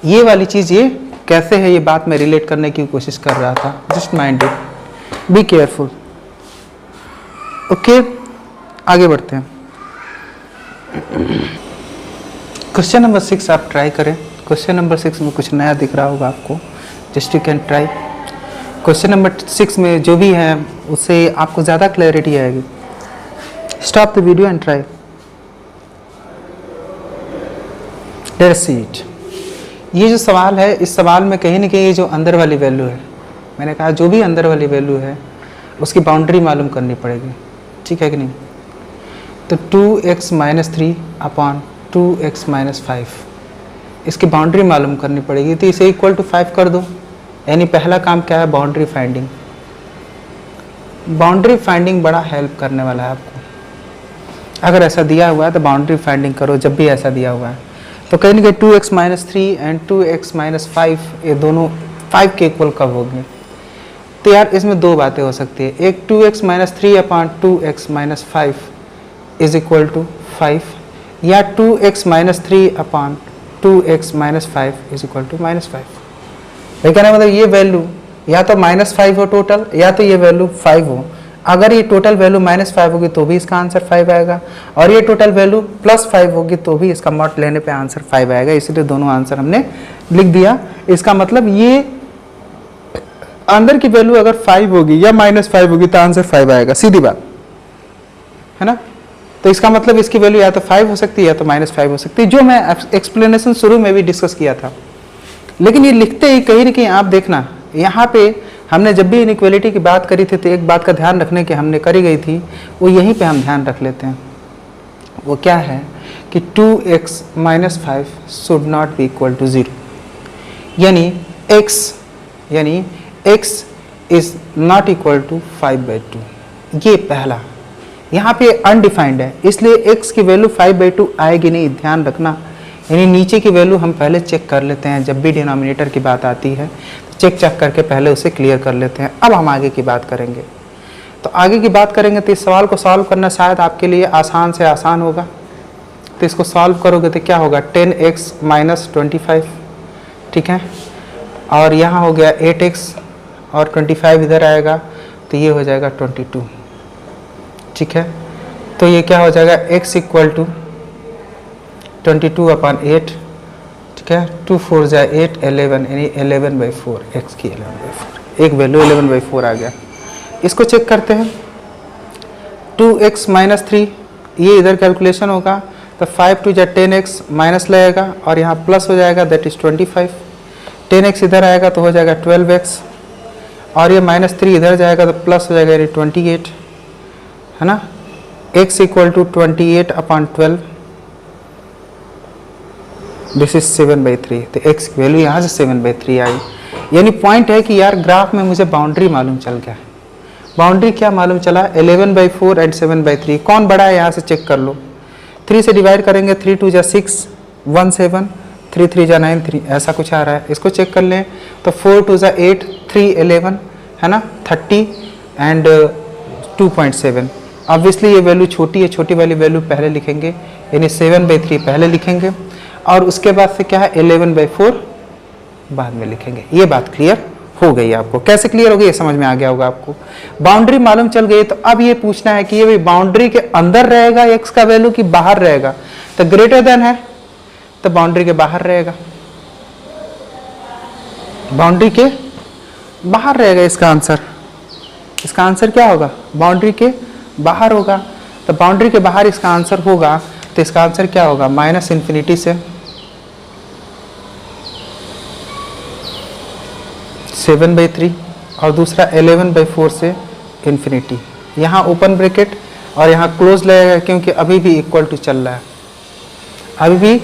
ये वाली चीज़ ये कैसे है, ये बात मैं रिलेट करने की कोशिश कर रहा था। Just mind it, be careful, okay. आगे बढ़ते हैं। क्वेश्चन नंबर 6 आप ट्राई करें। क्वेश्चन नंबर 6 में कुछ नया दिख रहा होगा आपको, just you can try. Question number 6 में जो भी है उससे आपको ज़्यादा क्लैरिटी आएगी। Stop the video and try, let's see it. ये जो सवाल है, इस सवाल में कहीं ना कहीं ये जो अंदर वाली वैल्यू है, मैंने कहा जो भी अंदर वाली वैल्यू है उसकी बाउंड्री मालूम करनी पड़ेगी, ठीक है कि नहीं। तो 2x minus 3 upon 2x minus 5, इसकी बाउंड्री मालूम करनी पड़ेगी। तो इसे इक्वल टू 5 कर दो, यानी पहला काम क्या है, बाउंड्री फाइंडिंग। बाउंड्री फाइंडिंग बड़ा हेल्प करने वाला है आपको। अगर ऐसा दिया हुआ है तो बाउंड्री फाइंडिंग करो, जब भी ऐसा दिया हुआ है तो कहीं ना कहीं 2x minus 3 and 2x minus 5 ये दोनों 5 के इक्वल कब होंगे। तो यार इसमें दो बातें हो सकती है, एक 2x minus 3 upon 2x minus 5 is equal to 5, या 2x minus 3 upon 2x minus 5 is equal to -5। कहना मतलब ये वैल्यू या तो -5 हो टोटल, या तो ये वैल्यू 5 हो। अगर ये टोटल वैल्यू -5 होगी तो भी इसका आंसर 5 आएगा, और ये टोटल वैल्यू +5 होगी तो भी इसका मॉड लेने पे आंसर 5 आएगा। इसलिए दोनों आंसर हमने लिख दिया। इसका मतलब ये अंदर की वैल्यू अगर 5 होगी या -5 होगी तो आंसर 5 आएगा, सीधी बात है ना। तो इसका मतलब इसकी वैल्यू या तो 5 हो सकती है या तो -5 हो सकती है, जो मैं एक्सप्लेनेशन शुरू में भी डिस्कस किया था। लेकिन ये लिखते ही कहीं ना कहीं आप देखना, यहाँ पे हमने जब भी इनइक्वालिटी की बात करी थी तो एक बात का ध्यान रखने की हमने करी गई थी, वो यहीं पे हम ध्यान रख लेते हैं। वो क्या है कि 2x minus 5 should not be equal to 0, यानी x is not equal to 5/2। ये पहला, यहाँ पे अनडिफाइंड है, इसलिए x की वैल्यू 5/2 आएगी नहीं, ध्यान रखना। यानी नीचे की वैल्यू हम पहले चेक कर लेते हैं, जब भी डिनोमिनेटर की बात आती है तो चेक करके पहले उसे क्लियर कर लेते हैं। अब हम आगे की बात करेंगे। तो आगे की बात करेंगे तो इस सवाल को सॉल्व करना शायद आपके लिए आसान से आसान होगा। तो इसको सॉल्व करोगे तो क्या होगा, 10x माइनस 25, ठीक है, और यहाँ हो गया 8x और 25 इधर आएगा, तो ये हो जाएगा 22। ठीक है, तो ये क्या हो जाएगा, x इक्वल टू 22/8। ठीक है, 2 4 जाए 8, 11 यानी 11/4, x की 11/4, एक वैल्यू 11/4 आ गया। इसको चेक करते हैं, 2x - 3, ये इधर कैलकुलेशन होगा तो 5 2 जा 10x माइनस लगेगा और यहाँ प्लस हो जाएगा, दैट इज 25। 10x इधर आएगा तो हो जाएगा 12x और ये -3 इधर जाएगा तो प्लस हो जाएगा, यानी 28, है ना। x equal to 28/12, this is 7/3। तो x की वैल्यू यहाँ से 7/3 आई। यानी पॉइंट है कि यार ग्राफ में मुझे बाउंड्री मालूम चल गया। बाउंड्री क्या मालूम चला, 11/4 एंड 7/3। कौन बड़ा है यहाँ से चेक कर लो। 3 से डिवाइड करेंगे, 3 2 जा 6, 1 7, 3 3 जा 9, 3 ऐसा कुछ आ रहा है। इसको चेक कर लें तो 4 2 जा 8, 3 11, है ना, 30 एंड 2.7। ऑब्वियसली ये वैल्यू छोटी है, छोटी वाली वैल्यू पहले लिखेंगे, यानी 7/3 पहले लिखेंगे और उसके बाद से क्या है 11/4 बाद में लिखेंगे। ये बात क्लियर हो गई आपको। कैसे क्लियर हो गई, ये समझ में आ गया होगा आपको। बाउंड्री मालूम चल गई तो अब ये पूछना है कि ये बाउंड्री के अंदर रहेगा x का वैल्यू कि बाहर रहेगा। तो ग्रेटर देन है तो बाउंड्री के बाहर रहेगा, बाउंड्री के बाहर रहेगा इसका आंसर। इसका आंसर क्या होगा, बाउंड्री के बाहर होगा। तो बाउंड्री के बाहर इसका आंसर होगा तो इसका आंसर क्या होगा, -∞ से 7/3 और दूसरा 11/4 से इन्फिनिटी। यहाँ ओपन ब्रैकेट और यहाँ क्लोज लगेगा क्योंकि अभी भी इक्वल टू चल रहा है, अभी भी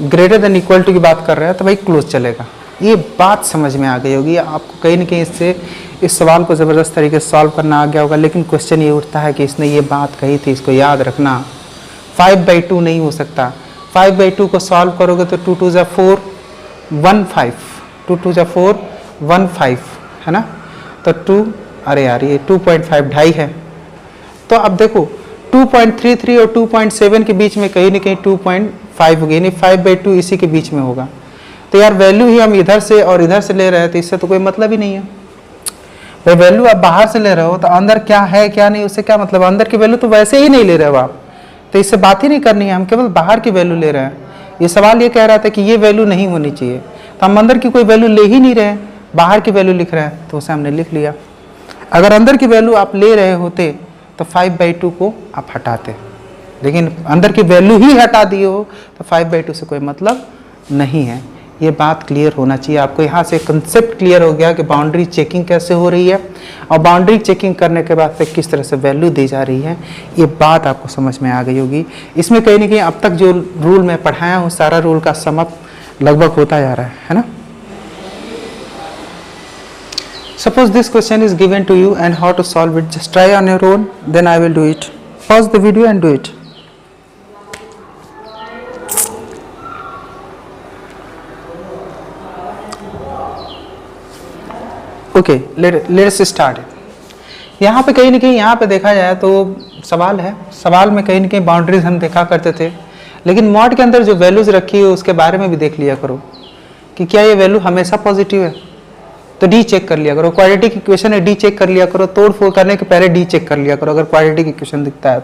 ग्रेटर देन इक्वल टू की बात कर रहा है तो भाई क्लोज चलेगा। ये बात समझ में आ गई होगी आपको, कहीं ना कहीं इससे इस सवाल को ज़बरदस्त तरीके से सॉल्व करना आ गया होगा। लेकिन क्वेश्चन ये उठता है कि इसने ये बात कही थी, इसको याद रखना। 5/2 नहीं हो सकता। 5/2 को सॉल्व करोगे तो 2 2 जा 4 15, 2 2 जा 4 15, है ना। तो 2, अरे यार ये 2.5 ढाई है। तो अब देखो 2.33 और 2.7 के बीच में कहीं ना कहीं 2.5 होगी, यानी 5/2 इसी के बीच में होगा। तो यार वैल्यू ही हम इधर से और इधर से ले रहे हैं तो इससे तो कोई मतलब ही नहीं है भाई। वैल्यू आप बाहर से ले रहे हो तो अंदर क्या है क्या नहीं उससे क्या मतलब, अंदर की वैल्यू तो वैसे ही नहीं ले रहे हो आप, तो इससे बात ही नहीं करनी है, हम केवल बाहर की वैल्यू ले रहे हैं। ये सवाल ये कह रहा था कि ये वैल्यू नहीं होनी चाहिए, तो हम अंदर की कोई वैल्यू ले ही नहीं रहे हैं, बाहर की वैल्यू लिख रहे हैं, तो उसे हमने लिख लिया। अगर अंदर की वैल्यू आप ले रहे होते तो 5/2 को आप हटाते, लेकिन अंदर की वैल्यू ही हटा दिए हो तो 5/2 से कोई मतलब नहीं है। ये बात क्लियर होना चाहिए आपको। यहाँ से कंसेप्ट क्लियर हो गया कि बाउंड्री चेकिंग कैसे हो रही है और बाउंड्री चेकिंग करने के बाद फिर किस तरह से वैल्यू दी जा रही है, ये बात आपको समझ में आ गई होगी। इसमें कहीं ना कहीं अब तक जो रूल मैं पढ़ाया हूँ सारा रूल का समअप लगभग होता जा रहा है ना। Suppose this question is given to you and how to solve it, just try on your own, then I will do it. Pause the video and do it. Okay, let's start it. यहाँ पे कहीं ना कहीं यहाँ पे देखा जाए तो सवाल है, सवाल में कहीं ना कहीं बाउंड्रीज हम देखा करते थे, लेकिन मॉड के अंदर जो वैल्यूज रखी है उसके बारे में भी देख लिया करो कि क्या ये वैल्यू हमेशा पॉजिटिव है। तो डी चेक कर लिया करो, क्वाड्रेटिक इक्वेशन है डी चेक कर लिया करो, तोड़ फोड़ करने के पहले डी चेक कर लिया करो अगर क्वाड्रेटिक इक्वेशन दिखता है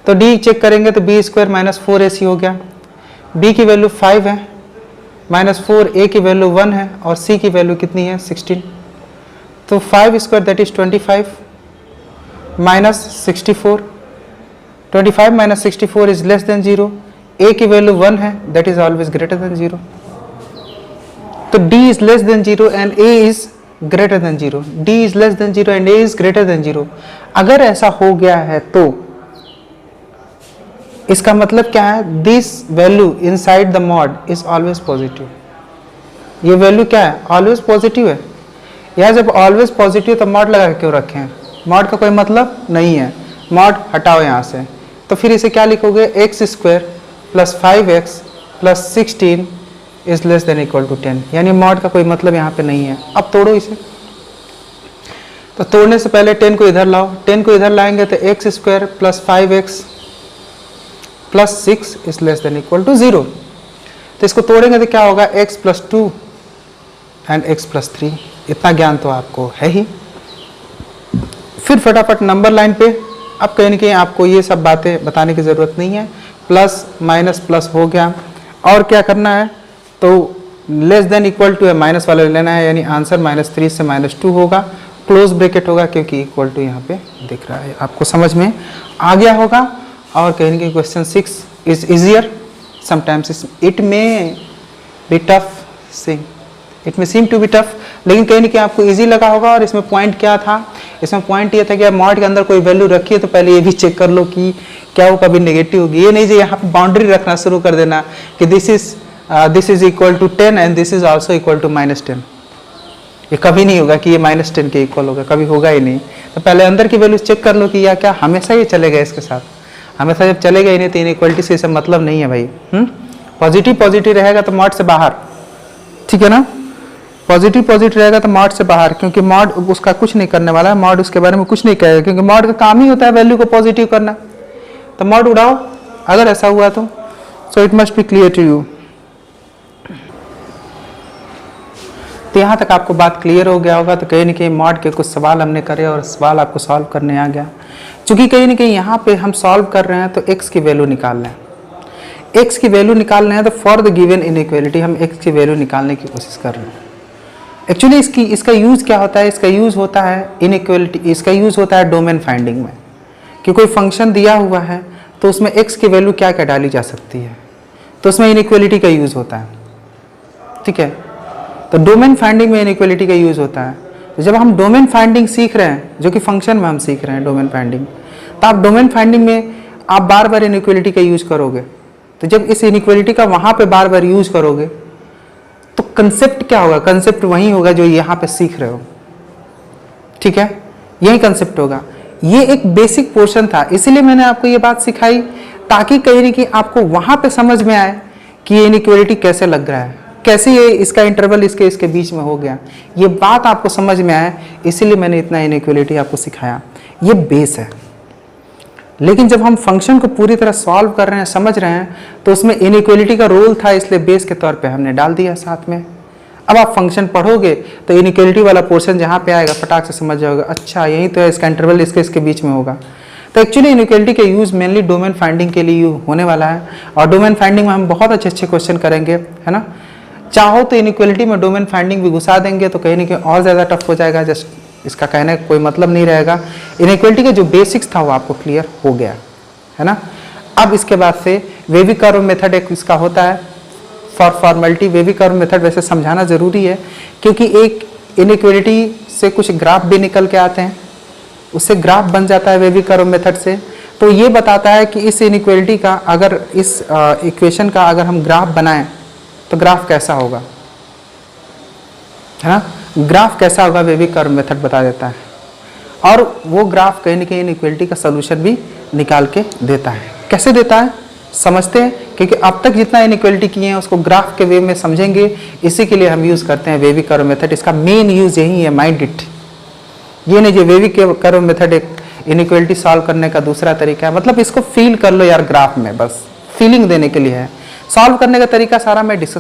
तो डी चेक करेंगे तो b² - 4ac हो गया। b की वैल्यू 5 है, -4, a की वैल्यू 1 है और c की वैल्यू कितनी है 16। तो 5² that is 25 -64, 25 - 64 is less than 0। a की वैल्यू 1 है, that is always greater then 0। तो d is less than 0 and a is greater than 0, d is less than 0 and a is greater than 0। अगर ऐसा हो गया है तो इसका मतलब क्या है, this value inside the mod is always positive। ये वैल्यू क्या है, always positive है। यह जब always positive तो mod लगा के क्यों रखे हैं, mod का कोई मतलब नहीं है, mod हटाओ यहाँ से। तो फिर इसे क्या लिखोगे, x² + 5x + 16 is less than equal to 10, यानी मॉड का कोई मतलब यहाँ पे नहीं है। अब तोड़ो इसे, तो तोड़ने से पहले 10 को इधर लाओ, 10 को इधर लाएंगे तो x² + 5x + 6 is less than equal to 0। तो इसको तोड़ेंगे तो क्या होगा, x + 2 एंड x + 3। इतना ज्ञान तो आपको है ही। फिर फटाफट नंबर लाइन पे, अब कहीं ना कहीं आपको ये सब बातें बताने की ज़रूरत नहीं है, प्लस माइनस प्लस हो गया, और क्या करना है, तो लेस देन इक्वल टू है माइनस वाला लेना है, यानी आंसर -3 से -2 होगा, क्लोज ब्रैकेट होगा क्योंकि इक्वल टू यहाँ पे दिख रहा है, आपको समझ में आ गया होगा। और कहीं कि question 6 is easier, sometimes it में बी टफ, इट में सीम टू बी टफ, लेकिन कहीं ना कहीं आपको इजी लगा होगा। और इसमें पॉइंट क्या था, इसमें पॉइंट ये था कि आप मॉड के अंदर कोई वैल्यू रखी है तो पहले ये भी चेक कर लो कि क्या वो कभी नेगेटिव होगी। ये नहीं जो यहाँ पे बाउंड्री रखना शुरू कर देना कि this is equal to 10 and this is also equal to -10, ये कभी नहीं होगा कि ये -10 के इक्वल होगा, कभी होगा ही नहीं। तो पहले अंदर की वैल्यू चेक कर लो कि या क्या हमेशा ये चलेगा इसके साथ, हमेशा जब चलेगा ही नहीं तो इनइक्वलिटी से सब मतलब नहीं है भाई। पॉजिटिव पॉजिटिव रहेगा तो मॉड से बाहर, ठीक है ना, पॉजिटिव पॉजिटिव रहेगा तो मॉड से बाहर, क्योंकि मॉड उसका कुछ नहीं करने वाला है, मॉड उसके बारे में कुछ नहीं कहेगा, क्योंकि मॉड का काम ही होता है वैल्यू को पॉजिटिव करना। तो मॉड उड़ाओ अगर ऐसा हुआ तो, so it must be clear to you. तो यहाँ तक आपको बात क्लियर हो गया होगा। तो कहीं ना कहीं मॉड के कुछ सवाल हमने करे और सवाल आपको सॉल्व करने आ गया। चूंकि कहीं ना कहीं यहाँ पे हम सॉल्व कर रहे हैं तो x की वैल्यू निकाल रहे हैं, x की वैल्यू निकाल रहे हैं, तो फॉर द गिवन इनइक्वालिटी हम x की वैल्यू निकालने की कोशिश कर रहे हैं। एक्चुअली इसका यूज़ क्या होता है, इसका यूज़ होता है इनइक्वालिटी, इसका यूज़ होता है डोमेन फाइंडिंग में, कि कोई फंक्शन दिया हुआ है तो उसमें x की वैल्यू क्या क्या डाली जा सकती है, तो उसमें इनइक्वालिटी का यूज़ होता है, ठीक है। तो डोमेन फाइंडिंग में इनइक्वालिटी का यूज़ होता है। तो जब हम डोमेन फाइंडिंग सीख रहे हैं, जो कि फंक्शन में हम सीख रहे हैं डोमेन फाइंडिंग, तो आप डोमेन फाइंडिंग में आप बार बार इनइक्वालिटी का यूज़ करोगे। तो जब इस इनइक्वालिटी का वहाँ पे बार बार यूज़ करोगे तो कंसेप्ट क्या होगा, कंसेप्ट वही होगा जो यहाँ पे सीख रहे हो, ठीक है, यही कंसेप्ट होगा। ये एक बेसिक पोर्शन था, इसीलिए मैंने आपको ये बात सिखाई ताकि कहीं ना कहीं आपको वहाँ पे समझ में आए कि ये इनइक्वालिटी कैसे लग रहा है, कैसे ये इसका इंटरवल इसके बीच में हो गया, ये बात आपको समझ में आए, इसीलिए मैंने इतना इनइक्वालिटी आपको सिखाया। ये बेस है। लेकिन जब हम फंक्शन को पूरी तरह सॉल्व कर रहे हैं, समझ रहे हैं, तो उसमें इनइक्वालिटी का रोल था, इसलिए बेस के तौर पे हमने डाल दिया साथ में। अब आप फंक्शन पढ़ोगे तो इनइक्वालिटी वाला पोर्शन जहाँ पे आएगा फटाक से समझ जाओगे, अच्छा यही तो है, इसका इंटरवल इसके बीच में होगा। तो एक्चुअली इनइक्वालिटी का यूज़ मेनली डोमेन फाइंडिंग के लिए होने वाला है, और डोमेन फाइंडिंग में हम बहुत अच्छे क्वेश्चन करेंगे, है ना। चाहो तो इनइक्वालिटी में डोमेन फाइंडिंग भी घुसा देंगे तो कहीं ना कहीं और ज़्यादा टफ हो जाएगा, जस्ट इसका कहने का कोई मतलब नहीं रहेगा। इनइक्वालिटी का जो बेसिक्स था वो आपको क्लियर हो गया, है ना। अब इसके बाद से वेवी कर्व मेथड एक इसका होता है for formality. Wavy curve method वैसे समझाना ज़रूरी है, क्योंकि एक इनइक्वालिटी से कुछ ग्राफ भी निकल के आते हैं, उससे ग्राफ बन जाता है वेवी कर्व मेथड से। तो ये बताता है कि इस इनइक्वालिटी का अगर इस इक्वेशन का अगर हम ग्राफ बनाएं तो ग्राफ कैसा होगा, है ना, ग्राफ कैसा होगा, वेवी कर्व मेथड बता देता है। और वो ग्राफ कहीं ना कहीं इनइक्वालिटी का सॉल्यूशन भी निकाल के देता है। कैसे देता है समझते हैं, क्योंकि अब तक जितना इनइक्वालिटी किए हैं उसको ग्राफ के वे में समझेंगे, इसी के लिए हम यूज़ करते हैं वेवी कर्व मेथड। इसका मेन यूज़ यही है, माइंड इट। ये नहीं जो वेवी कर्व मेथड एक इनइक्वालिटी सॉल्व करने का दूसरा तरीका है, मतलब इसको फील कर लो यार, ग्राफ में बस फीलिंग देने के लिए है। सॉल्व करने का तरीका सारा मैं डिस्कस